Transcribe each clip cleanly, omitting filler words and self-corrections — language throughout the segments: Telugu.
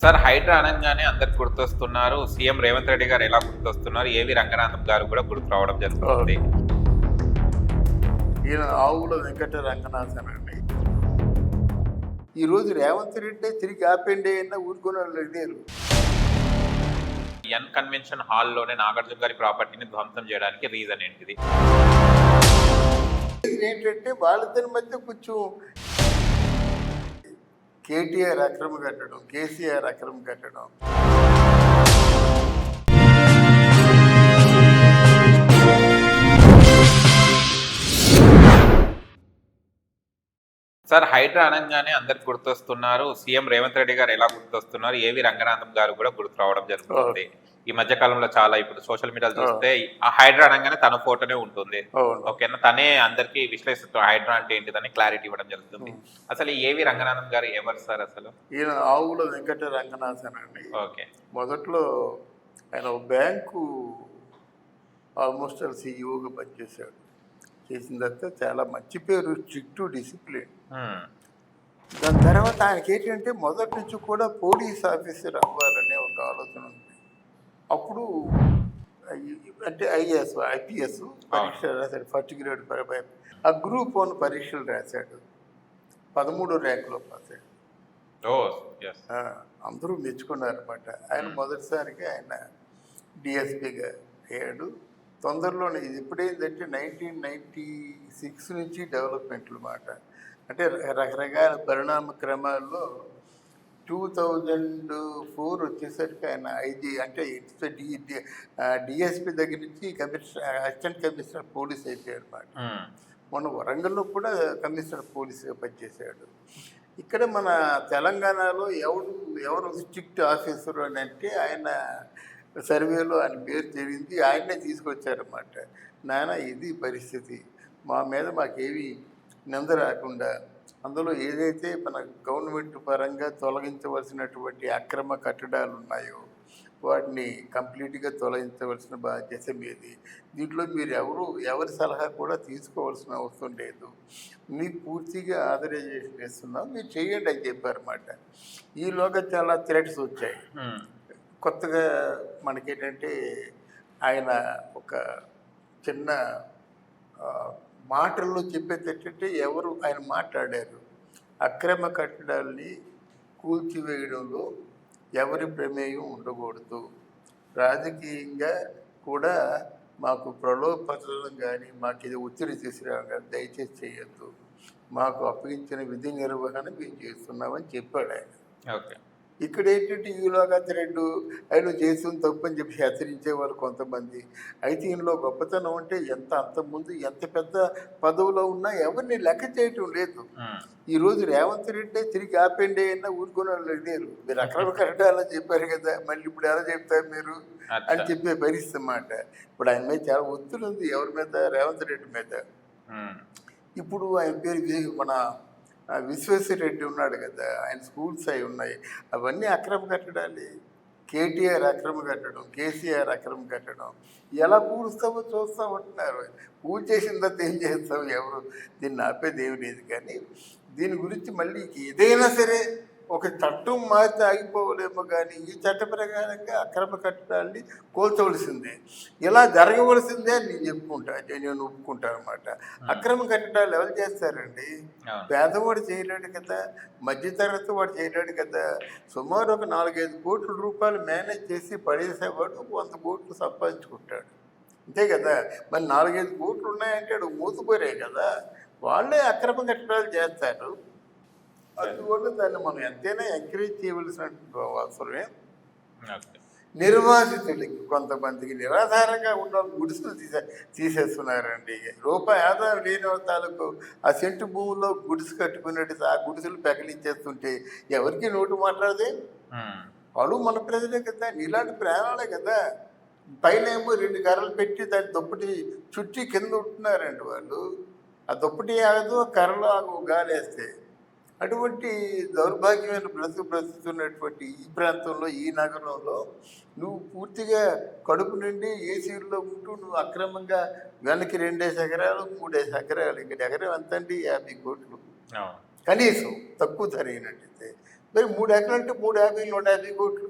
సార్ హైడ్రా అనంగానే అందరికి గుర్తొస్తున్నారు. సీఎం రేవంత్ రెడ్డి గారు ఎలా గుర్తొస్తున్నారు, ఏవి రంగనాథం గారు కూడా గుర్తు రావడం జరుగుతుంది. ఈయన ఆవుల వెంకట రంగనాథన్ అండి. ఈరోజు రేవంత్ రెడ్డి తిరిగి ఆపండి అయినా ఊరుకునే వాళ్ళు లేరు. ఎన్ కన్వెన్షన్ హాల్లోనే నాగార్జున గారి ప్రాపర్టీని ధ్వంసం చేయడానికి రీజన్ ఏంటిది? ఏంటంటే వాళ్ళిద్దరి మధ్య కొంచెం కేటీఆర్ అక్రమ కట్టడం, కేసీఆర్ అక్రమ కట్టడం. సార్ హైడ్రా అనంగానే అందరికి గుర్తొస్తున్నారు. సీఎం రేవంత్ రెడ్డి గారు ఎలా గుర్తొస్తున్నారు, ఏవి రంగనాథం గారు కూడా గుర్తు రావడం జరుగుతుంది. ఈ మధ్య కాలంలో చాలా ఇప్పుడు సోషల్ మీడియాలో చూస్తే ఆ హైడ్రా అనగానే తన ఫోటోనే ఉంటుంది. ఓకేనా, తనే అందరికి విశ్లేషిస్తారు హైడ్రా అంటే ఏంటిదని క్లారిటీ ఇవ్వడం జరుగుతుంది. అసలు ఏవి రంగనాథం గారు ఎవరు సార్ అసలు? ఈయన ఆవుల వెంకట రంగనాథన్ అండి. ఓకే, మొదట్లో ఆయన ఒక బ్యాంకు ఆల్మోస్ట్ సీఈఓగా పనిచేశాడు. చేసిన తర్వాత చాలా మంచి పేరు, స్ట్రిక్ట్ డిసిప్లిన్. దాని తర్వాత ఆయనకి ఏంటంటే మొదటి నుంచి కూడా పోలీస్ ఆఫీసర్ అవ్వాలనే ఒక ఆలోచన ఉంది. అప్పుడు అంటే ఐపీఎస్ పరీక్ష రాశాడు. ఫస్ట్ గ్రేడ్ ఆ గ్రూప్ 1 పరీక్షలు రాశాడు. 13 ర్యాంకులో పాస్ అయ్యాడు. అందరూ మెచ్చుకున్నారన్నమాట. ఆయన మొదటిసారిగా ఆయన డిఎస్పీగా అయ్యాడు. తొందరలోనే ఇది ఎప్పుడైందంటే 1996 నుంచి డెవలప్మెంట్లు మాట. అంటే రకరకాల పరిణామ క్రమాల్లో 2004 వచ్చేసరికి ఆయన ఐజీ అంటే డిఎస్పీ దగ్గర నుంచి అసిస్టెంట్ కమిషనర్ పోలీస్ అయిపోయాడు అన్నమాట. మొన్న వరంగల్లో కూడా కమిషనర్ పోలీసుగా పనిచేశాడు. ఇక్కడ మన తెలంగాణలో ఎవరు స్ట్రిక్ట్ ఆఫీసర్ అని అంటే ఆయన సర్వేలో ఆయన పేరు జరిగింది. ఆయన్నే తీసుకొచ్చారన్నమాట. నాన్న ఇది పరిస్థితి, మా మీద మాకేవి నింద రాకుండా అందులో ఏదైతే మన గవర్నమెంట్ పరంగా తొలగించవలసినటువంటి అక్రమ కట్టడాలు ఉన్నాయో వాటిని కంప్లీట్గా తొలగించవలసిన బాధ్యత మీది. దీంట్లో మీరు ఎవరి సలహా కూడా తీసుకోవాల్సిన అవసరం లేదు, మీకు పూర్తిగా ఆథరైజేషన్ ఇస్తున్నాం, మీరు చేయండి అని చెప్పారన్నమాట. ఈలోగా చాలా థ్రెట్స్ వచ్చాయి. కొత్తగా మనకేంటంటే ఆయన ఒక చిన్న మాటల్లో చెప్పేటంటే ఎవరు ఆయన మాట్లాడారు, అక్రమ కట్టడాల్ని కూల్చివేయడంలో ఎవరి ప్రమేయం ఉండకూడదు, రాజకీయంగా కూడా మాకు ప్రలోభపరచడం కానీ మాకు ఇది ఒత్తిడి తీసుకురావడం కానీ దయచేసి చేయొద్దు, మాకు అప్పగించిన విధి నిర్వహణ మేము చేస్తున్నామని చెప్పాడు ఆయన. ఓకే, ఇక్కడ ఏంటంటే ఈలోగా థ్రెడ్ ఆయన చేసిన తప్పు అని చెప్పి హెచ్చరించేవారు కొంతమంది. అయితే ఈయనలో గొప్పతనం అంటే అంతకుముందు ఎంత పెద్ద పదవిలో ఉన్నా ఎవరిని లెక్క చేయటం లేదు. ఈరోజు రేవంత్ రెడ్డి తిరిగి ఆపండి అయినా ఊరుకునే వాళ్ళు లేరు. మీరు అక్రమ కట్టడాలని చెప్పారు కదా, మళ్ళీ ఇప్పుడు ఎలా చెప్తారు మీరు అని చెప్పే పరిస్థితి అన్నమాట. ఇప్పుడు ఆయన మీద చాలా ఒత్తిడి ఉంది. ఎవరి మీద? రేవంత్ రెడ్డి మీద. ఇప్పుడు ఆయన పేరు మన విశ్వేశ్వరరెడ్డి ఉన్నాడు కదా, ఆయన స్కూల్స్ అవి ఉన్నాయి, అవన్నీ అక్రమ కట్టడాలి. కేటీఆర్ అక్రమ కట్టడం, కేసీఆర్ అక్రమ కట్టడం. ఎలా పూడుస్తామో చూస్తామంటున్నారు. పూజ చేసిన తర్వాత ఏం చేస్తాం, ఎవరు దీన్ని ఆపేది ఏమి లేదు. కానీ దీని గురించి మళ్ళీ ఏదైనా సరే ఒక చట్టం మారితే ఆగిపోవలేమో, కానీ ఈ చట్ట ప్రకారంగా అక్రమ కట్టడాన్ని కోల్చవలసిందే, ఇలా జరగవలసిందే అని నేను ఒప్పుకుంటాను అనమాట. అక్రమ కట్టడాలు ఎవరు చేస్తారండి? పేదవాడు చేయలేడు కదా, మధ్యతరగతి వాడు చేయలేడు కదా. సుమారు ఒక 4-5 కోట్ల రూపాయలు మేనేజ్ చేసి పడేసేవాడు 100 కోట్లు సంపాదించుకుంటాడు, అంతే కదా. మరి 4-5 కోట్లు ఉన్నాయంటే అడు మూతుపోరే కదా, వాళ్ళే అక్రమ కట్టడాలు చేస్తారు. అందువల్ల దాన్ని మనం ఎంతైనా ఎంకరేజ్ చేయవలసిన అవసరమే. నిర్వాసితులకి కొంతమందికి నిరాధారంగా ఉన్న గుడిసెలు తీసేస్తున్నారండి. రూపాయి ఆదాయం లేని తాలూకు ఆ సెంటు భూముల్లో గుడిసె కట్టుకున్నట్టు ఆ గుడిసెలు పెకలించేస్తుంటే ఎవరికి నోటు మాట్లాడదే? వాళ్ళు మన ప్రజలే కదా, ఇలాంటి ప్రాణాలే కదా. పైన ఏమో 2 కర్రలు పెట్టి దాన్ని దుప్పటి చుట్టి కింద ఉంటున్నారండి వాళ్ళు. ఆ దుప్పటి ఆగదు, కర్రలు ఆగు గాలేస్తే. అటువంటి దౌర్భాగ్యమైన బ్రతుకుతున్నటువంటి ఈ ప్రాంతంలో, ఈ నగరంలో నువ్వు పూర్తిగా కడుపు నిండి ఏసీల్లో ఉంటూ నువ్వు అక్రమంగా వెనక్కి 2 ఎకరాలు 3 ఎకరాలు, ఇక్కడ ఎకరం ఎంతండి? 50 కోట్లు కనీసం, తక్కువ ధర అయినట్టయితే మరి 3 ఎకరాలు అంటే 350, 150 కోట్లు.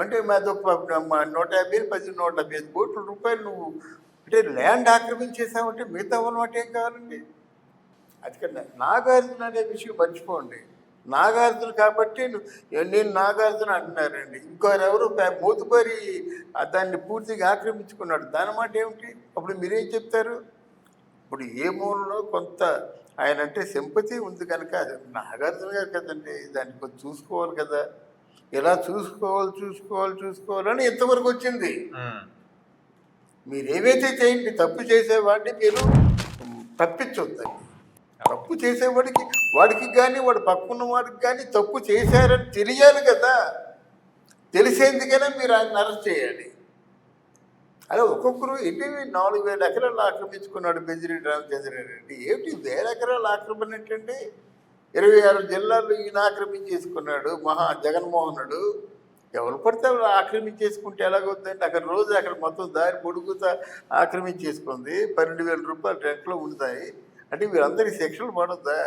అంటే మాది ఒక 150, 10, 175 కోట్ల రూపాయలు నువ్వు అంటే ల్యాండ్ ఆక్రమించేసావంటే మిగతా ఉన్నమాట ఏం కావాలండి? అది కన్నా నాగార్జున అనే విషయం మర్చిపోండి. నాగార్జున కాబట్టి నేను నాగార్జున అంటున్నారండి. ఇంకోరెవరు మోతుబరి దాన్ని పూర్తిగా ఆక్రమించుకున్నాడు. దాని మాట ఏమిటి? అప్పుడు మీరేం చెప్తారు? ఇప్పుడు ఏ మూలలో కొంత ఆయన అంటే సింపతి ఉంది కనుక అది నాగార్జున గారు కదండి, దాన్ని కొంచెం చూసుకోవాలి కదా. ఇలా చూసుకోవాలని ఇంతవరకు వచ్చింది. మీరు ఏవైతే చేయండి, తప్పు చేసేవాడిని మీరు తప్పించొద్దండి. తప్పు వాడికి కానీ వాడు పక్కన్న వాడికి కానీ తప్పు చేశారని తెలియాలి కదా. తెలిసేందుకైనా మీరు ఆయన అరెస్ట్ చేయాలి. అలా ఒక్కొక్కరు ఎన్ని 4,000 ఎకరాలు ఆక్రమించుకున్నాడు బెంజిరెడ్డి రామచంద్రారెడ్డి. ఏమిటి 1,000 ఎకరాలు ఆక్రమణ ఏంటండి? 26 జిల్లాల్లో ఈయన ఆక్రమించేసుకున్నాడు జగన్మోహనుడు. ఎవరు పడితే వాళ్ళు ఆక్రమించేసుకుంటే ఎలాగవుతుందండి? అక్కడ మొత్తం దారి పొడుగుతా ఆక్రమించేసుకుంది. 12,000 రూపాయలు రెంట్లో ఉంటాయి. అంటే వీరందరికీ శిక్షలు పడొద్దా?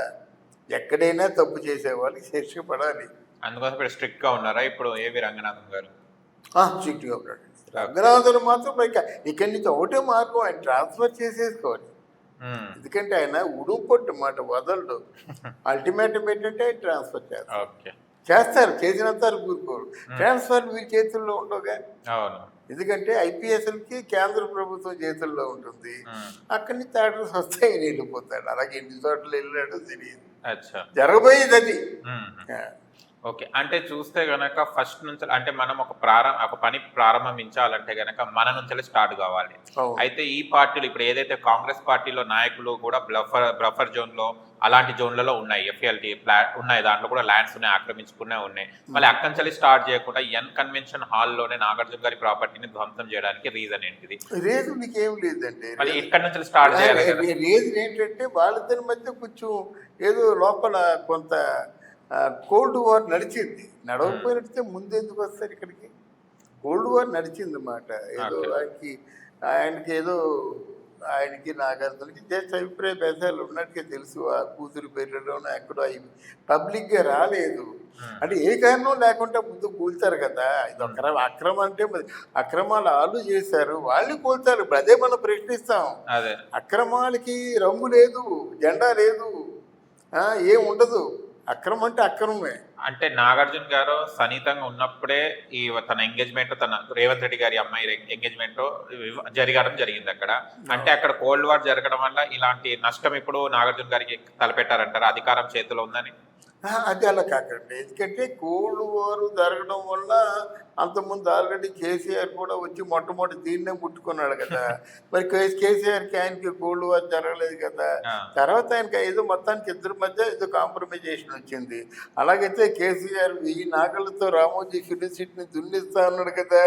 ఎక్కడైనా తప్పు చేసే వాళ్ళకి శిక్ష పడాలి. అందుకోసం ఇప్పుడు స్ట్రిక్ట్ గా ఉన్నారా ఇప్పుడు ఏవి రంగనాథన్ గారు? స్ట్రిక్ట్గా ఉన్నాడు. రంగనాథన్ మాత్రం ఇక్కడి నుంచి ఒకటే మార్గం, ఆయన ట్రాన్స్ఫర్ చేసేసుకోవాలి. ఎందుకంటే ఆయన ఉడుంపొట్టు మాట వదలడు. అల్టిమేటం ఏంటంటే ట్రాన్స్ఫర్ చేస్తారు. చేసినంత కూరుకోరు. ట్రాన్స్ఫర్ వీరి చేతుల్లో ఉండవుగా. ఎందుకంటే ఐపీఎస్ఎల్కి కేంద్ర ప్రభుత్వం చేతుల్లో ఉంటుంది. అక్కడి నుంచి ఆర్డర్స్ వస్తాయి, వెళ్ళిపోతాడు. అలాగే ఎన్ని చోట్ల వెళ్ళాడో తెలియదు. జరగబోయేది అది. ఓకే, అంటే చూస్తే గనక ఫస్ట్ నుంచి అంటే మనం ఒక పని ప్రారంభించాలంటే గనక మన నుంచి స్టార్ట్ కావాలి. అయితే ఈ పార్టీలు ఇప్పుడు ఏదైతే కాంగ్రెస్ పార్టీలో నాయకులు కూడా బ్రఫర్ జోన్ లో అలాంటి జోన్లలో ఉన్నాయి, ఎఫ్ఎల్టీ ఫ్లాట్ ఉన్నాయి, దాంట్లో కూడా ల్యాండ్స్ ఉన్నాయి, ఆక్రమించుకునే ఉన్నాయి. మళ్ళీ అక్కడి నుంచి స్టార్ట్ చేయకుండా ఎన్ కన్వెన్షన్ హాల్లోనే నాగార్జున గారి ప్రాపర్టీని ధ్వంసం చేయడానికి రీజన్ ఏంటిది? రీజన్ నీకేం లేదండి. మళ్ళీ ఇక్కడి నుంచి స్టార్ట్ చేయాలి. రీజన్ ఏంటంటే వాళ్ళిద్దరి మధ్య కొంచెం ఏదో లోపల కొంత కోల్డ్ వార్ నడిచింది. నడవకపోయినట్టే ముందెందుకు వస్తారు ఇక్కడికి? కోల్డ్ వార్ నడిచింది అన్నమాట. ఏదో ఆయనకి నాగార్జునకి జస్ట్ అభిప్రాయ భేదాలు ఉన్నట్టుగా తెలుసు. ఆ కూతురు పేర్లలోనే ఎక్కడో అవి పబ్లిక్గా రాలేదు. అంటే ఏ కారణం లేకుండా ముందు కూల్చారు కదా. ఇది ఒక అక్రమం అంటే అక్రమాలు వాళ్ళు చేశారు, వాళ్ళు కూల్చారు. ఇప్పుడు అదే మనం ప్రశ్నిస్తాం. అక్రమాలకి రంగు లేదు, జెండా లేదు, ఏం ఉండదు. అక్రమం అంటే అక్రమమే. అంటే నాగార్జున గారు సన్నిహితంగా ఉన్నప్పుడే తన ఎంగేజ్మెంట్, తన రేవంత్ రెడ్డి గారి అమ్మాయి ఎంగేజ్మెంట్ జరగడం జరిగింది అక్కడ. అంటే అక్కడ కోల్డ్ వార్ జరగడం వల్ల ఇలాంటి నష్టం ఇప్పుడు నాగార్జున గారికి తలపెట్టారంటారు, అధికారం చేతిలో ఉందని? అది అలా కాకండి. ఎందుకంటే కోల్డ్ వార్ జరగడం వల్ల అంతకుముందు ఆల్రెడీ కేసీఆర్ కూడా వచ్చి మొట్టమొదటి దీన్నే ముట్టుకున్నాడు కదా. మరి కేసీఆర్కి ఆయనకి కోల్డ్ వార్ జరగలేదు కదా. తర్వాత ఆయనకి ఏదో మొత్తానికి ఇద్దరి మధ్య ఏదో కాంప్రమైజేషన్ వచ్చింది. అలాగైతే కేసీఆర్ ఈ నాగళ్ళతో రామోజీ యూనివర్సిటీని దున్నిస్తా అన్నాడు కదా.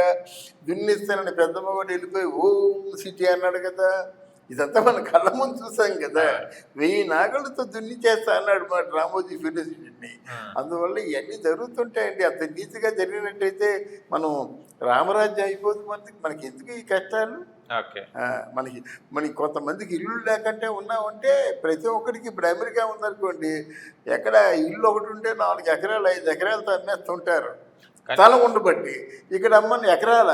దున్నిస్తానని పెద్దమ్మవాడు వెళ్ళిపోయి ఓం సిటీ అన్నాడు కదా. ఇదంతా మన కళ్ళ ముందు చూసాం కదా. 1000 నాగళ్ళతో దున్ని చేస్తా అన్నాడు మాట రామోజీ యూనివర్సిటీని. అందువల్ల ఇవన్నీ జరుగుతుంటాయండి. అంత నీతిగా జరిగినట్టయితే మనం రామరాజ్యం అయిపోతుంది. మనకి ఎందుకు ఈ కష్టాలు? మనకి కొంతమందికి ఇల్లు లేకంటే ఉన్నామంటే ప్రతి ఒక్కరికి ఇప్పుడు అమెరికా ఉందనుకోండి, ఎక్కడ ఇల్లు ఒకటి ఉంటే 4 ఎకరాలు 5 ఎకరాలతో అమ్మేస్తుంటారు తల ఉండబట్టి. ఇక్కడ అమ్మని ఎకరాల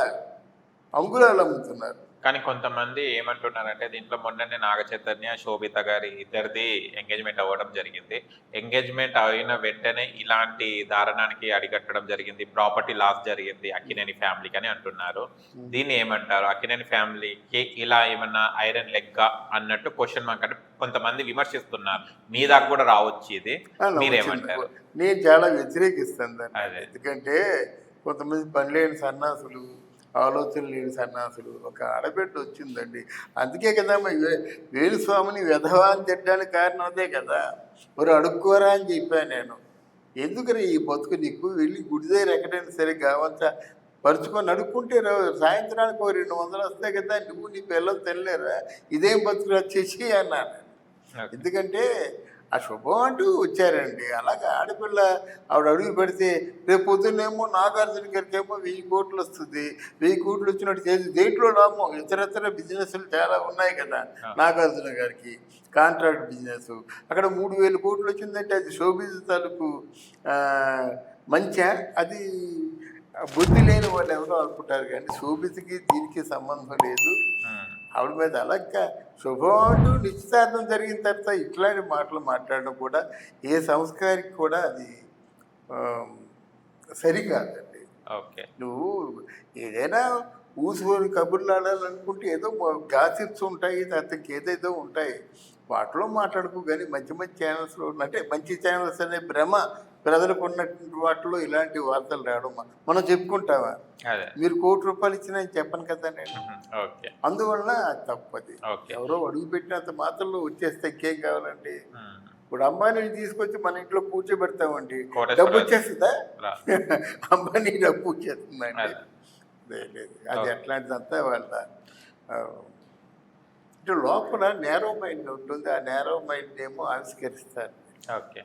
అంగుళాలు అమ్ముతున్నారు. కానీ కొంతమంది ఏమంటున్నారంటే దీంట్లో మొన్ననే నాగ చైతన్య, శోభిత గారి ఇద్దరిది ఎంగేజ్మెంట్ అవ్వడం జరిగింది. ఎంగేజ్మెంట్ అయిన వెంటనే ఇలాంటి దారుణానికి అడిగట్టడం జరిగింది, ప్రాపర్టీ లాస్ జరిగింది అక్కినేని ఫ్యామిలీకి అని అంటున్నారు. దీన్ని ఏమంటారు? అక్కినేని ఫ్యామిలీకి ఇలా ఏమన్నా ఐరన్ లెగ్గా అన్నట్టు క్వశ్చన్ మార్క్ అంటే కొంతమంది విమర్శిస్తున్నారు. మీ దాకా కూడా రావచ్చు ఇది, మీరేమంటారు? నేను చాలా వ్యతిరేకిస్తాను. ఎందుకంటే కొంతమంది పనిలేని సన్నాసులు, ఆలోచన లేని సన్నాసులు, ఒక ఆడబిడ్డ వచ్చిందండి. అందుకే కదా వేణుస్వామిని విధవా అని తిట్టడానికి కారణం అదే కదా. మరి అడుక్కోరా అని చెప్పాను నేను. ఎందుకని ఈ బతుకు నీకు? వెళ్ళి గుడి దగ్గర ఎక్కడైనా సరే కావంతా పరుచుకొని అడుక్కుంటే సాయంత్రానికి 200 వస్తాయి కదా. నువ్వు నీ పిల్లలు తినలేరా? ఇదేం బతుకు వచ్చేసి అన్నాను. ఎందుకంటే ఆ శుభం అంటూ వచ్చారండి. అలాగే ఆడపిల్ల ఆవిడ అడుగు పెడితే రేపు పొద్దున్నేమో నాగార్జున గారికి ఏమో 1000 కోట్లు వస్తుంది. 1000 కోట్లు వచ్చినట్టు చేసి దేంట్లో లాభం? ఇతరత్ర బిజినెస్లు చాలా ఉన్నాయి కదా నాగార్జున గారికి. కాంట్రాక్ట్ బిజినెస్ అక్కడ 3000 కోట్లు వచ్చిందంటే అది షోబిజ్ తాలూకు మంచా అది బుద్ధి లేని వాళ్ళు ఎవరో అనుకుంటారు, కానీ శోభితకి దీనికి సంబంధం లేదు. ఉమ్, ఆవిడ మీద అలాగా శుభం అంటూ నిశ్చితార్థం జరిగిన తర్వాత ఇట్లాంటి మాటలు మాట్లాడడం కూడా ఏ సంస్కారికి కూడా అది ఆ, సరికాదండి. ఓకే. నువ్వు ఏదైనా ఊసుకొని కబుర్లు ఆడాలనుకుంటే ఏదో గాసిప్స్ ఉంటాయి, అతనికి ఏదేదో ఉంటాయి, వాటిలో మాట్లాడుకో. కానీ మంచి మంచి ఛానల్స్లో అంటే మంచి ఛానల్స్ అనే భ్రమ ప్రజలకు ఉన్నటువంటి వాటిలో ఇలాంటి వార్తలు రావడం మనం చెప్పుకుంటావా? అదే. మీరు ₹1,00,00,000 ఇచ్చినా నేను చెప్పను కదా నేను. ఓకే. అందువల్ల అది తప్పది. ఓకే. ఎవరో అడుగు పెట్టినంత మాత్రలో వచ్చేస్తే ఇంకేం కావాలండి? ఉమ్, ఇప్పుడు అంబానీని తీసుకొచ్చి మన ఇంట్లో కూర్చోబెడతామండి, కోటేశ్వరరావు డబ్బు వచ్చేస్తుందా? రా. అంబానీ డబ్బు వచ్చేస్తుందండి? అదే. లేదు. అది ఓకే. అట్లాంటిదంతా వాళ్ళ ఆ, అంటే లోపల నేరో మైండ్ ఉంటుంది, ఆ నేరో మైండ్ ఏమో ఆవిష్కరిస్తారు. ఓకే.